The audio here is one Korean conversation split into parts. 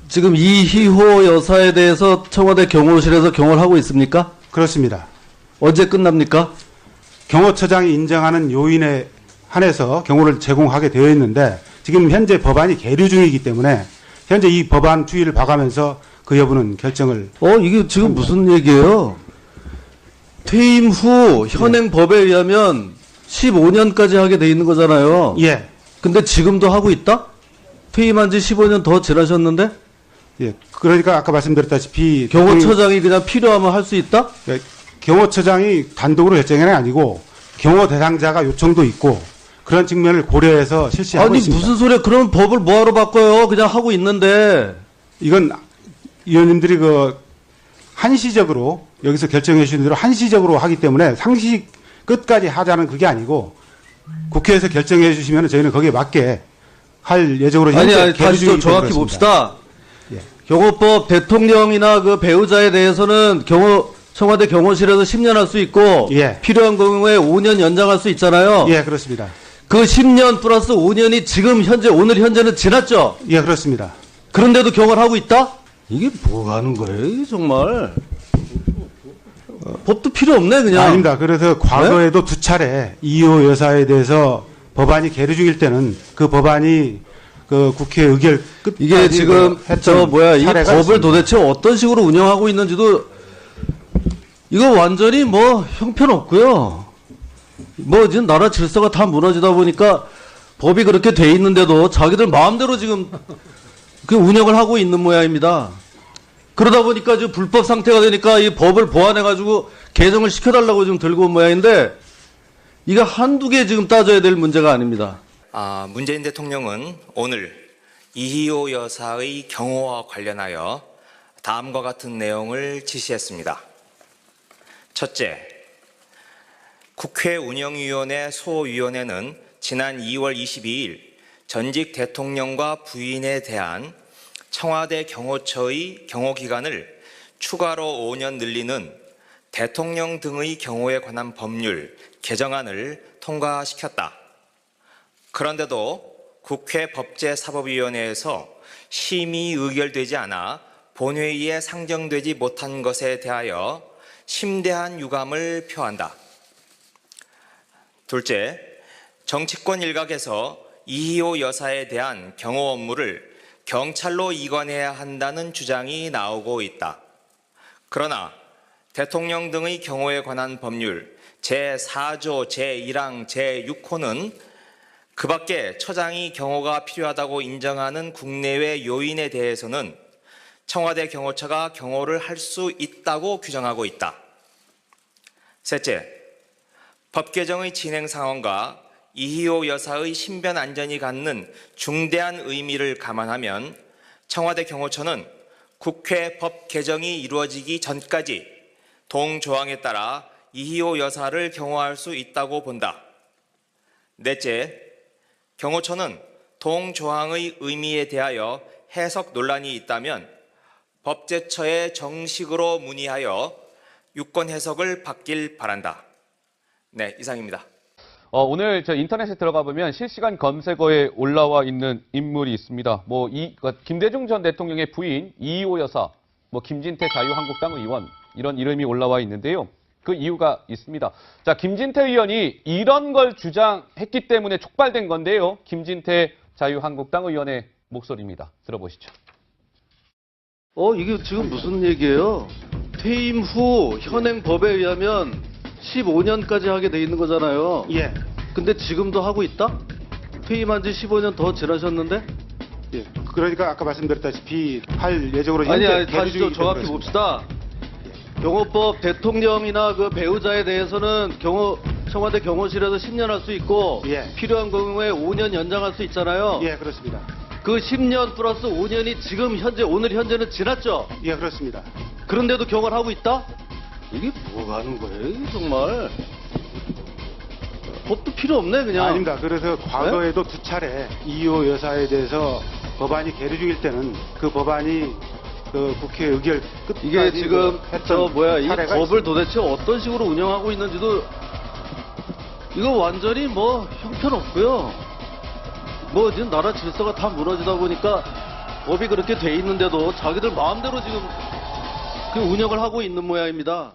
지금 이희호 여사에 대해서 청와대 경호실에서 경호를 하고 있습니까? 그렇습니다. 언제 끝납니까? 경호처장이 인정하는 요인에 한해서 경호를 제공하게 되어 있는데 지금 현재 법안이 계류 중이기 때문에 현재 이 법안 추이를 봐가면서 그 여부는 결정을. 이게 지금 무슨 얘기예요? 퇴임 후 현행 법에 의하면 15년까지 하게 돼 있는 거잖아요. 예. 근데 지금도 하고 있다? 퇴임한 지 15년 더 지나셨는데? 예. 그러니까 아까 말씀드렸다시피 경호처장이 그냥 필요하면 할 수 있다? 예, 경호처장이 단독으로 결정한 게 아니고 경호 대상자가 요청도 있고 그런 측면을 고려해서 실시하고 아니 있습니다. 무슨 소리야? 그럼 법을 뭐하러 바꿔요? 그냥 하고 있는데. 이건 의원님들이 한시적으로 여기서 결정해 주신 대로 한시적으로 하기 때문에 상시 끝까지 하자는 그게 아니고 국회에서 결정해 주시면 저희는 거기에 맞게 할 예정으로 아니 다시 좀 정확히 봅시다. 예. 경호법 대통령이나 그 배우자에 대해서는 청와대 경호실에서 10년 할 수 있고 예. 필요한 경우에 5년 연장할 수 있잖아요. 예, 그렇습니다. 그 10년 플러스 5년이 지금 오늘 현재는 지났죠? 예, 그렇습니다. 그런데도 경호를 하고 있다? 이게 뭐 하는 거예요, 이게 정말? 법도 필요 없네, 그냥. 아닙니다. 그래서 과거에도 두 차례 이희호 여사에 대해서 법안이 계류 중일 때는 그 법안이 그 국회 의결 끝까지 이게 지금 이 법을 있습니다. 도대체 어떤 식으로 운영하고 있는지도 이거 완전히 형편없고요. 지금 나라 질서가 다 무너지다 보니까 법이 그렇게 돼 있는데도 자기들 마음대로 지금 그 운영을 하고 있는 모양입니다. 그러다 보니까 지금 불법 상태가 되니까 이 법을 보완해가지고 개정을 시켜달라고 지금 들고 온 모양인데 이거 한두 개 지금 따져야 될 문제가 아닙니다. 문재인 대통령은 오늘 이희호 여사의 경호와 관련하여 다음과 같은 내용을 지시했습니다. 첫째, 국회 운영위원회 소위원회는 지난 2월 22일 전직 대통령과 부인에 대한 청와대 경호처의 경호기간을 추가로 5년 늘리는 대통령 등의 경호에 관한 법률 개정안을 통과시켰다. 그런데도 국회 법제사법위원회에서 심의 의결되지 않아 본회의에 상정되지 못한 것에 대하여 심대한 유감을 표한다. 둘째, 정치권 일각에서 이희호 여사에 대한 경호 업무를 경찰로 이관해야 한다는 주장이 나오고 있다. 그러나 대통령 등의 경호에 관한 법률 제4조 제1항 제6호는 그 밖에 처장이 경호가 필요하다고 인정하는 국내외 요인에 대해서는 청와대 경호처가 경호를 할 수 있다고 규정하고 있다. 셋째, 법 개정의 진행 상황과 이희호 여사의 신변 안전이 갖는 중대한 의미를 감안하면 청와대 경호처는 국회 법 개정이 이루어지기 전까지 동조항에 따라 이희호 여사를 경호할 수 있다고 본다. 넷째, 경호처는 동조항의 의미에 대하여 해석 논란이 있다면 법제처에 정식으로 문의하여 유권 해석을 받길 바란다. 네, 이상입니다. 오늘 저 인터넷에 들어가 보면 실시간 검색어에 올라와 있는 인물이 있습니다. 김대중 전 대통령의 부인 이희호 여사, 김진태 자유한국당 의원 이런 이름이 올라와 있는데요. 그 이유가 있습니다. 자, 김진태 의원이 이런 걸 주장했기 때문에 촉발된 건데요. 김진태 자유한국당 의원의 목소리입니다. 들어보시죠. 이게 지금 무슨 얘기예요? 퇴임 후 현행 법에 의하면 15년까지 하게 돼 있는 거잖아요. 예. 근데 지금도 하고 있다? 퇴임한 지 15년 더 지나셨는데? 예. 그러니까 아까 말씀드렸다시피 할 예정으로 아니 다시 좀 정확히 봅시다. 경호법 대통령이나 그 배우자에 대해서는 청와대 경호실에서 10년 할 수 있고 예. 필요한 경우에 5년 연장할 수 있잖아요. 예, 그렇습니다. 그 10년 플러스 5년이 지금 오늘 현재는 지났죠? 예, 그렇습니다. 그런데도 경호를 하고 있다? 이게 뭐 하는 거예요, 이게 정말? 법도 필요 없네, 그냥. 아닙니다. 그래서 과거에도 두 차례 이희호 여사에 대해서 법안이 계류 중일 때는 그 법안이 그 국회 의결 끝까지 이게 지금 이 사례가 법을 있습니다. 도대체 어떤 식으로 운영하고 있는지도 이거 완전히 형편없고요. 지금 나라 질서가 다 무너지다 보니까 법이 그렇게 돼 있는데도 자기들 마음대로 지금 그 운영을 하고 있는 모양입니다.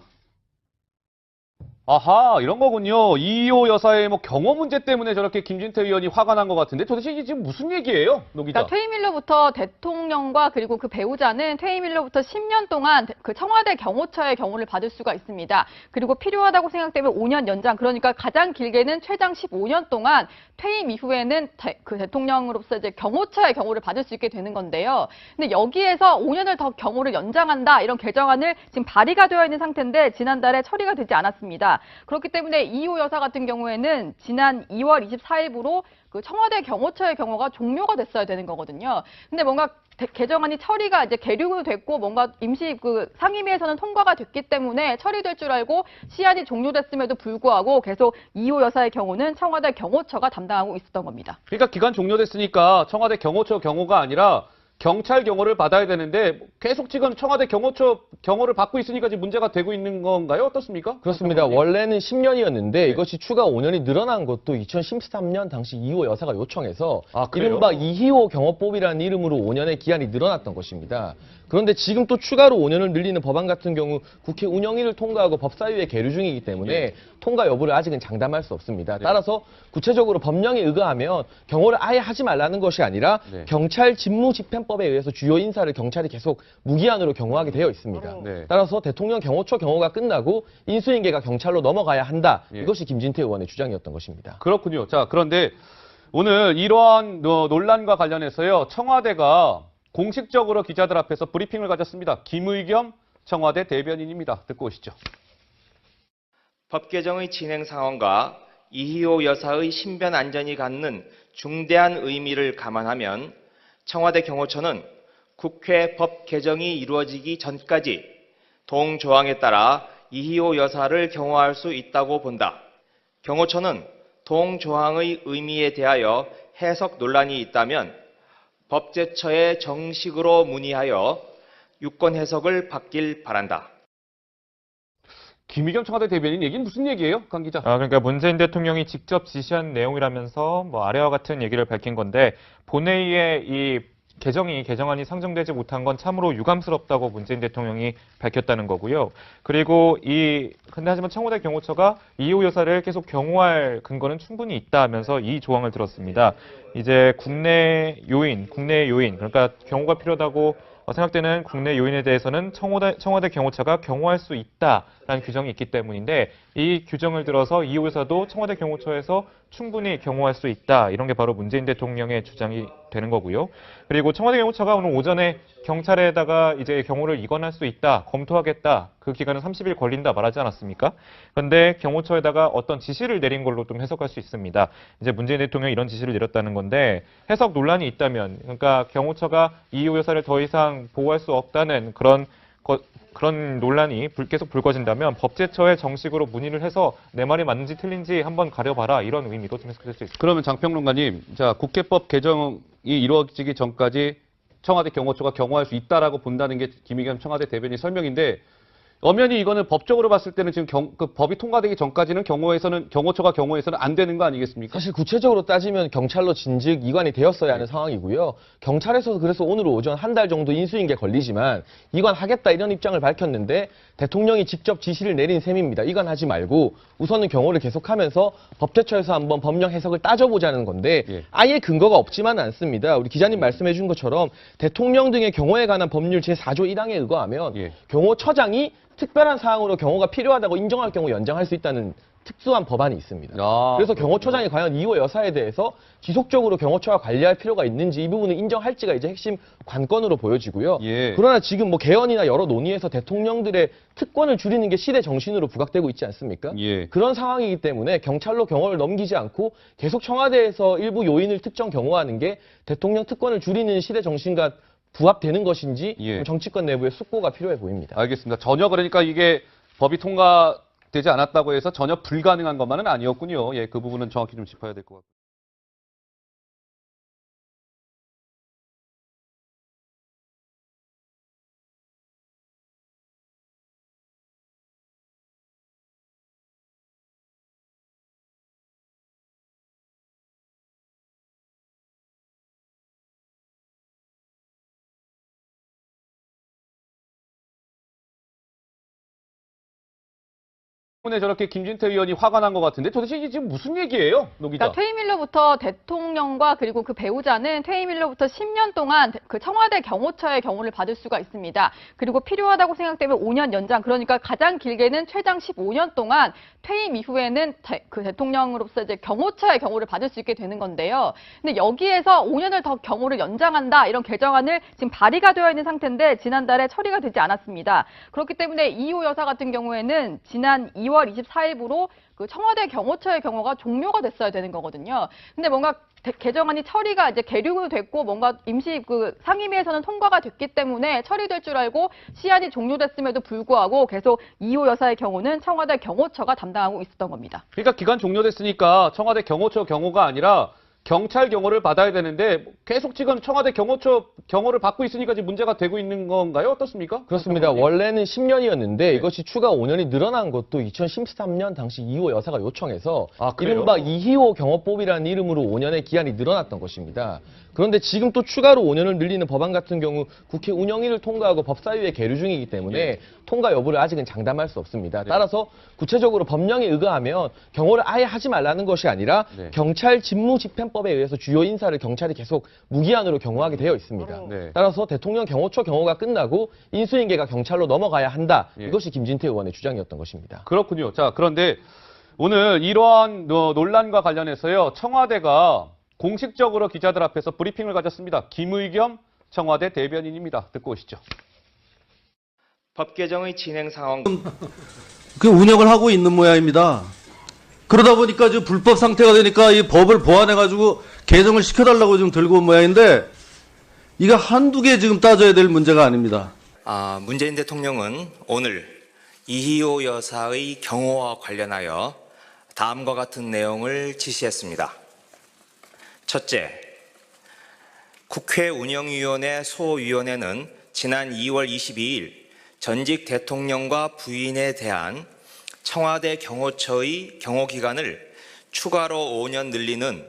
아하, 이런 거군요. 이희호 여사의 뭐 경호 문제 때문에 저렇게 김진태 의원이 화가 난 것 같은데 도대체 이게 지금 무슨 얘기예요, 노 기자? 그러니까 퇴임 일로부터 대통령과 그리고 그 배우자는 퇴임 일로부터 10년 동안 그 청와대 경호처의 경호를 받을 수가 있습니다. 그리고 필요하다고 생각되면 5년 연장, 그러니까 가장 길게는 최장 15년 동안 퇴임 이후에는 그 대통령으로서 이제 경호처의 경호를 받을 수 있게 되는 건데요. 근데 여기에서 5년을 더 경호를 연장한다 이런 개정안을 지금 발의가 되어 있는 상태인데 지난달에 처리가 되지 않았습니다. 그렇기 때문에 이희호 여사 같은 경우에는 지난 2월 24일부로 그 청와대 경호처의 경호가 종료가 됐어야 되는 거거든요. 근데 뭔가 개정안이 처리가 이제 계류됐고 뭔가 임시 그 상임위에서는 통과가 됐기 때문에 처리될 줄 알고 시한이 종료됐음에도 불구하고 계속 이희호 여사의 경우는 청와대 경호처가 담당하고 있었던 겁니다. 그러니까 기간 종료됐으니까 청와대 경호처 경호가 아니라 경찰 경호를 받아야 되는데 계속 지금 청와대 경호처 경호를 받고 있으니까 지금 문제가 되고 있는 건가요? 어떻습니까? 그렇습니다. 원래는 10년이었는데 이것이 추가 5년이 늘어난 것도 2013년 당시 이희호 여사가 요청해서 그래요? 이른바 이희호 경호법이라는 이름으로 5년의 기한이 늘어났던 것입니다. 그런데 지금 또 추가로 5년을 늘리는 법안 같은 경우 국회 운영위를 통과하고 법사위에 계류 중이기 때문에 통과 여부를 아직은 장담할 수 없습니다. 따라서 구체적으로 법령에 의거하면 경호를 아예 하지 말라는 것이 아니라 경찰 직무집행법에 의해서 주요 인사를 경찰이 계속 무기한으로 경호하게 되어 있습니다. 따라서 대통령 경호처 경호가 끝나고 인수인계가 경찰로 넘어가야 한다. 이것이 김진태 의원의 주장이었던 것입니다. 그렇군요. 자, 그런데 오늘 이러한 논란과 관련해서요, 청와대가 공식적으로 기자들 앞에서 브리핑을 가졌습니다. 김의겸 청와대 대변인입니다. 듣고 오시죠. 법 개정의 진행 상황과 이희호 여사의 신변 안전이 갖는 중대한 의미를 감안하면 청와대 경호처는 국회 법 개정이 이루어지기 전까지 동조항에 따라 이희호 여사를 경호할 수 있다고 본다. 경호처는 동조항의 의미에 대하여 해석 논란이 있다면 법제처에 정식으로 문의하여 유권 해석을 받길 바란다. 김의겸 청와대 대변인 얘기는 무슨 얘기예요, 강 기자? 그러니까 문재인 대통령이 직접 지시한 내용이라면서 뭐 아래와 같은 얘기를 밝힌 건데 본회의에 이 개정안이 상정되지 못한 건 참으로 유감스럽다고 문재인 대통령이 밝혔다는 거고요. 그리고 근데 하지만 청와대 경호처가 이희호 여사를 계속 경호할 근거는 충분히 있다 하면서 이 조항을 들었습니다. 이제 국내 요인, 그러니까 경호가 필요하다고 생각되는 국내 요인에 대해서는 청와대 경호처가 경호할 수 있다라는 규정이 있기 때문인데 이 규정을 들어서 이희호 여사도 청와대 경호처에서 충분히 경호할 수 있다. 이런 게 바로 문재인 대통령의 주장이 되는 거고요. 그리고 청와대 경호처가 오늘 오전에 경찰에다가 이제 경호를 이관할 수 있다, 검토하겠다. 그 기간은 30일 걸린다 말하지 않았습니까? 그런데 경호처에다가 어떤 지시를 내린 걸로 좀 해석할 수 있습니다. 이제 문재인 대통령이 이런 지시를 내렸다는 건데 해석 논란이 있다면, 그러니까 경호처가 이희호 여사를 더 이상 보호할 수 없다는 그런 논란이 계속 불거진다면 법제처에 정식으로 문의를 해서 내 말이 맞는지 틀린지 한번 가려봐라, 이런 의미도 좀 해석될 수 있습니다. 그러면 장평론가님, 자, 국회법 개정이 이루어지기 전까지 청와대 경호처가 경호할 수 있다라고 본다는 게 김의겸 청와대 대변인 설명인데, 엄연히 이거는 법적으로 봤을 때는 지금 그 법이 통과되기 전까지는 경호처가 경호해서는 안 되는 거 아니겠습니까? 사실 구체적으로 따지면 경찰로 진즉 이관이 되었어야 하는 상황이고요. 경찰에서도 그래서 오늘 오전 한 달 정도 인수인계 걸리지만 이관하겠다 이런 입장을 밝혔는데 대통령이 직접 지시를 내린 셈입니다. 이관하지 말고 우선은 경호를 계속하면서 법제처에서 한번 법령 해석을 따져보자는 건데 아예 근거가 없지만은 않습니다. 우리 기자님 말씀해 준 것처럼 대통령 등의 경호에 관한 법률 제4조 1항에 의거하면 경호처장이 특별한 사항으로 경호가 필요하다고 인정할 경우 연장할 수 있다는 특수한 법안이 있습니다. 그래서 경호처장이 과연 이희호 여사에 대해서 지속적으로 경호처가 관리할 필요가 있는지 이 부분을 인정할지가 이제 핵심 관건으로 보여지고요. 그러나 지금 뭐 개헌이나 여러 논의에서 대통령들의 특권을 줄이는 게 시대 정신으로 부각되고 있지 않습니까? 그런 상황이기 때문에 경찰로 경호를 넘기지 않고 계속 청와대에서 일부 요인을 특정 경호하는 게 대통령 특권을 줄이는 시대 정신과 부합되는 것인지 정치권 내부의 숙고가 필요해 보입니다. 알겠습니다. 전혀 그러니까 이게 법이 통과되지 않았다고 해서 전혀 불가능한 것만은 아니었군요. 그 부분은 정확히 좀 짚어야 될 것 같습니다. 때문에 저렇게 김진태 의원이 화가 난 것 같은데 도대체 이게 지금 무슨 얘기예요, 노 기자? 그러니까 퇴임일로부터 대통령과 그리고 그 배우자는 퇴임일로부터 10년 동안 그 청와대 경호처의 경호를 받을 수가 있습니다. 그리고 필요하다고 생각되면 5년 연장, 그러니까 가장 길게는 최장 15년 동안 퇴임 이후에는 그 대통령으로서 이제 경호처의 경호를 받을 수 있게 되는 건데요. 근데 여기에서 5년을 더 경호를 연장한다 이런 개정안을 지금 발의가 되어 있는 상태인데 지난달에 처리가 되지 않았습니다. 그렇기 때문에 이희호 여사 같은 경우에는 지난 2월 24일부로 그 청와대 경호처의 경호가 종료가 됐어야 되는 거거든요. 근데 뭔가 개정안이 처리가 이제 계류가 됐고 뭔가 임시 그 상임위에서는 통과가 됐기 때문에 처리될 줄 알고 시한이 종료됐음에도 불구하고 계속 이희호 여사의 경우는 청와대 경호처가 담당하고 있었던 겁니다. 그러니까 기간 종료됐으니까 청와대 경호처 경호가 아니라 경찰 경호를 받아야 되는데 계속 지금 청와대 경호처 경호를 받고 있으니까 지금 문제가 되고 있는 건가요? 어떻습니까? 그렇습니다. 원래는 10년이었는데 이것이 추가 5년이 늘어난 것도 2013년 당시 이희호 여사가 요청해서 그래요? 이른바 이희호 경호법이라는 이름으로 5년의 기한이 늘어났던 것입니다. 그런데 지금 또 추가로 5년을 늘리는 법안 같은 경우 국회 운영위를 통과하고 법사위에 계류 중이기 때문에 통과 여부를 아직은 장담할 수 없습니다. 따라서 구체적으로 법령에 의거하면 경호를 아예 하지 말라는 것이 아니라 경찰 직무집행법에 의해서 주요 인사를 경찰이 계속 무기한으로 경호하게 되어 있습니다. 따라서 대통령 경호처 경호가 끝나고 인수인계가 경찰로 넘어가야 한다. 이것이 김진태 의원의 주장이었던 것입니다. 그렇군요. 자, 그런데 오늘 이러한 논란과 관련해서요, 청와대가 공식적으로 기자들 앞에서 브리핑을 가졌습니다. 김의겸 청와대 대변인입니다. 듣고 오시죠. 법 개정의 진행 상황 그 운영을 하고 있는 모양입니다. 그러다 보니까 지금 불법 상태가 되니까 이 법을 보완해가지고 개정을 시켜달라고 지금 들고 온 모양인데 이거 한두 개 지금 따져야 될 문제가 아닙니다. 문재인 대통령은 오늘 이희호 여사의 경호와 관련하여 다음과 같은 내용을 지시했습니다. 첫째, 국회 운영위원회 소위원회는 지난 2월 22일 전직 대통령과 부인에 대한 청와대 경호처의 경호기간을 추가로 5년 늘리는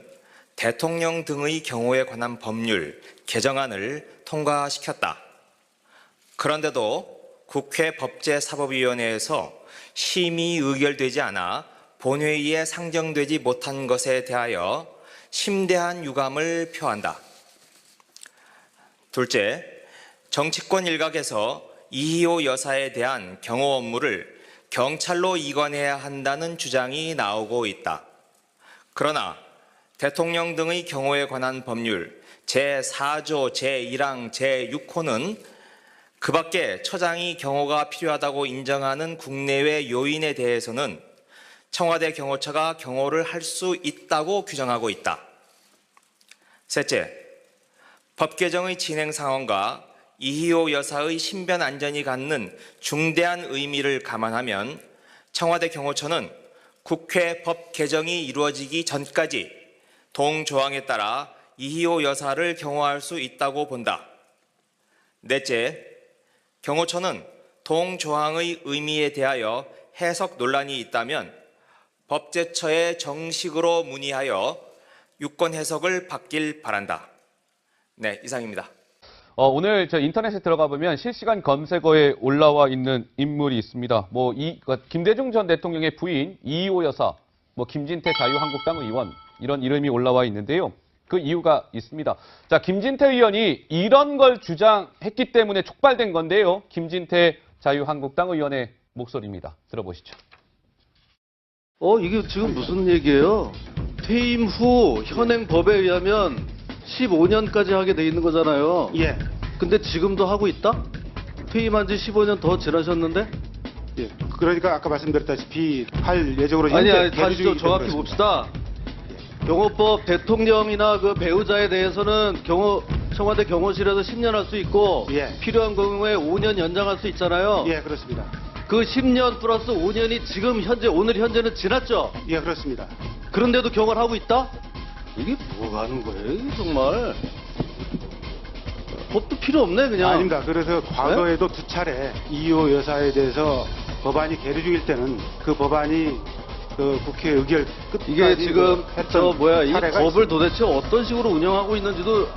대통령 등의 경호에 관한 법률 개정안을 통과시켰다. 그런데도 국회 법제사법위원회에서 심의 의결되지 않아 본회의에 상정되지 못한 것에 대하여 심대한 유감을 표한다. 둘째, 정치권 일각에서 이희호 여사에 대한 경호 업무를 경찰로 이관해야 한다는 주장이 나오고 있다. 그러나 대통령 등의 경호에 관한 법률 제4조 제1항 제6호는 그 밖에 처장이 경호가 필요하다고 인정하는 국내외 요인에 대해서는 청와대 경호처가 경호를 할 수 있다고 규정하고 있다. 셋째, 법 개정의 진행 상황과 이희호 여사의 신변 안전이 갖는 중대한 의미를 감안하면 청와대 경호처는 국회 법 개정이 이루어지기 전까지 동조항에 따라 이희호 여사를 경호할 수 있다고 본다. 넷째, 경호처는 동조항의 의미에 대하여 해석 논란이 있다면 법제처에 정식으로 문의하여 유권 해석을 받길 바란다. 네, 이상입니다. 오늘 저 인터넷에 들어가 보면 실시간 검색어에 올라와 있는 인물이 있습니다. 김대중 전 대통령의 부인 이희호 여사, 김진태 자유한국당 의원 이런 이름이 올라와 있는데요. 그 이유가 있습니다. 자, 김진태 의원이 이런 걸 주장했기 때문에 촉발된 건데요. 김진태 자유한국당 의원의 목소리입니다. 들어보시죠. 이게 지금 무슨 얘기예요? 퇴임 후 현행 법에 의하면 15년까지 하게 돼 있는 거잖아요. 예. 근데 지금도 하고 있다? 퇴임한 지 15년 더 지나셨는데? 예. 그러니까 아까 말씀드렸다시피 할 예정으로 아니, 현재 다시 계류 좀 중이기 정확히 때문에 봅시다. 경호법 대통령이나 그 배우자에 대해서는 청와대 경호실에서 10년 할 수 있고 필요한 경우에 5년 연장할 수 있잖아요. 예, 그렇습니다. 그 10년 플러스 5년이 지금 오늘 현재는 지났죠? 예, 그렇습니다. 그런데도 경호를 하고 있다? 이게 뭐가 하는 거예요, 이게 정말? 법도 필요 없네, 그냥. 아닙니다. 그래서 과거에도 두 차례 이희호 여사에 대해서 법안이 계류 중일 때는 그 법안이 그 국회 의결 끝까지 이게 지금 이 사례가 법을 있습니다. 도대체 어떤 식으로 운영하고 있는지도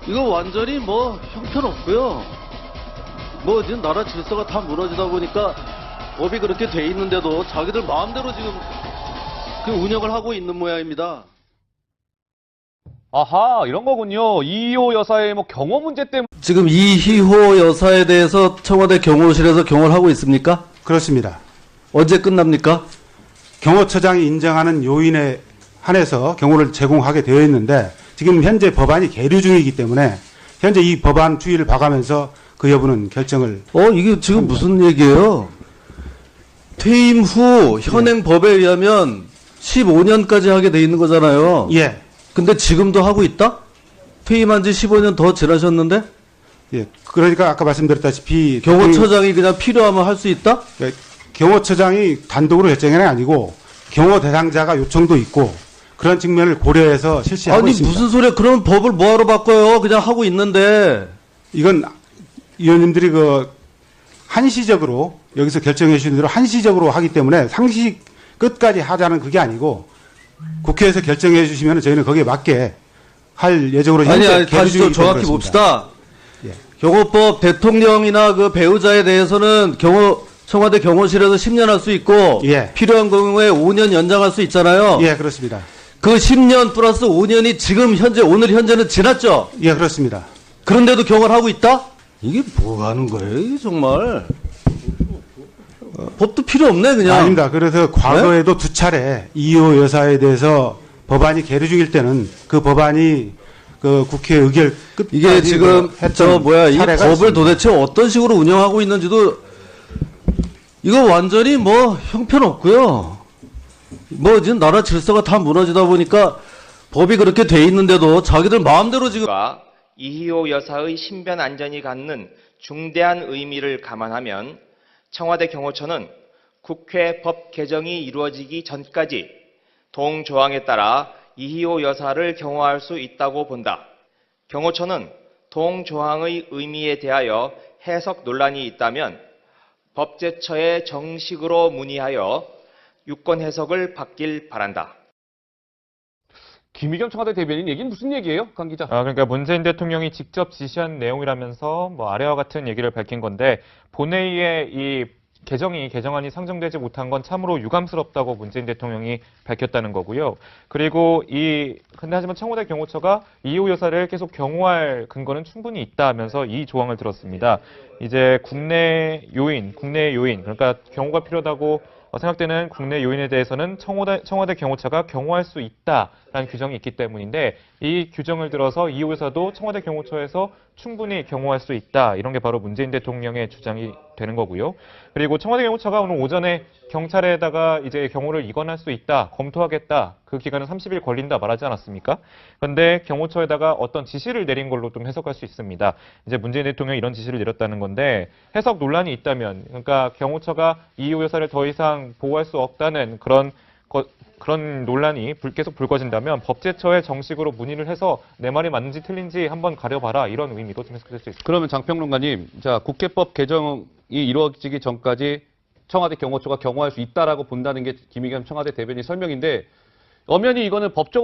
이거 완전히 형편없고요. 지금 나라 질서가 다 무너지다 보니까 법이 그렇게 돼 있는데도 자기들 마음대로 지금 그 운영을 하고 있는 모양입니다. 아하, 이런 거군요. 이희호 여사의 뭐 경호 문제 때문에. 지금 이희호 여사에 대해서 청와대 경호실에서 경호를 하고 있습니까? 그렇습니다. 언제 끝납니까? 경호처장이 인정하는 요인에 한해서 경호를 제공하게 되어 있는데 지금 현재 법안이 계류 중이기 때문에 현재 이 법안 추이를 봐가면서 그 여부는 결정을 이게 지금 무슨 얘기예요? 퇴임 후 현행 법에 의하면 15년까지 하게 돼 있는 거잖아요. 예, 근데 지금도 하고 있다? 퇴임한 지 15년 더 지나셨는데? 예. 그러니까 아까 말씀드렸다시피 경호처장이 그냥 필요하면 할 수 있다? 경호처장이 단독으로 결정이 아니고 경호 대상자가 요청도 있고 그런 측면을 고려해서 실시하고 아니 있습니다. 무슨 소리야? 그럼 법을 뭐하러 바꿔요? 그냥 하고 있는데. 이건 의원님들이 그 한시적으로 여기서 결정해 주신 대로 한시적으로 하기 때문에 상시 끝까지 하자는 그게 아니고 국회에서 결정해 주시면 저희는 거기에 맞게 할 예정으로 아니 계류 다시 좀 중이기 정확히 때문에 봅시다. 예. 경호법 대통령이나 그 배우자에 대해서는 청와대 경호실에서 10년 할 수 있고 예. 필요한 경우에 5년 연장할 수 있잖아요. 예, 그렇습니다. 그 10년 플러스 5년이 지금 오늘 현재는 지났죠. 예, 그렇습니다. 그런데도 경호를 하고 있다? 이게 뭐 하는 거예요, 이게 정말? 법도 필요 없네, 그냥. 아닙니다. 그래서 과거에도 두 차례 이희호 여사에 대해서 법안이 계류 중일 때는 그 법안이 그 국회 의결 끝까지 이게 지금 이 차례가 법을 있습니다. 도대체 어떤 식으로 운영하고 있는지도 이거 완전히 뭐 형편없고요. 뭐 지금 나라 질서가 다 무너지다 보니까 법이 그렇게 돼 있는데도 자기들 마음대로 지금 이희호 여사의 신변 안전이 갖는 중대한 의미를 감안하면 청와대 경호처는 국회 법 개정이 이루어지기 전까지 동조항에 따라 이희호 여사를 경호할 수 있다고 본다. 경호처는 동조항의 의미에 대하여 해석 논란이 있다면 법제처에 정식으로 문의하여 유권 해석을 받길 바란다. 김의겸 청와대 대변인 얘기는 무슨 얘기예요, 강 기자? 그러니까 문재인 대통령이 직접 지시한 내용이라면서 뭐 아래와 같은 얘기를 밝힌 건데 본회의에 이 개정안이 상정되지 못한 건 참으로 유감스럽다고 문재인 대통령이 밝혔다는 거고요. 그리고 근데 하지만 청와대 경호처가 이희호 여사를 계속 경호할 근거는 충분히 있다 하면서 이 조항을 들었습니다. 이제 국내 요인, 그러니까 경호가 필요하다고 생각되는 국내 요인에 대해서는 청와대 경호처가 경호할 수 있다라는 규정이 있기 때문인데 이 규정을 들어서 이희호 여사도 청와대 경호처에서 충분히 경호할 수 있다. 이런 게 바로 문재인 대통령의 주장이 되는 거고요. 그리고 청와대 경호처가 오늘 오전에 경찰에다가 이제 경호를 이관할 수 있다, 검토하겠다. 그 기간은 30일 걸린다 말하지 않았습니까? 그런데 경호처에다가 어떤 지시를 내린 걸로 좀 해석할 수 있습니다. 이제 문재인 대통령이 이런 지시를 내렸다는 건데 해석 논란이 있다면, 그러니까 경호처가 이희호 여사를 더 이상 보호할 수 없다는 그런 논란이 계속 불거진다면 법제처에 정식으로 문의를 해서 내 말이 맞는지 틀린지 한번 가려봐라, 이런 의미로 좀 해석될 수 있습니다. 그러면 장평론가님, 자, 국회법 개정이 이루어지기 전까지 청와대 경호처가 경호할 수 있다라고 본다는 게 김의겸 청와대 대변인 설명인데 엄연히 이거는 법적으로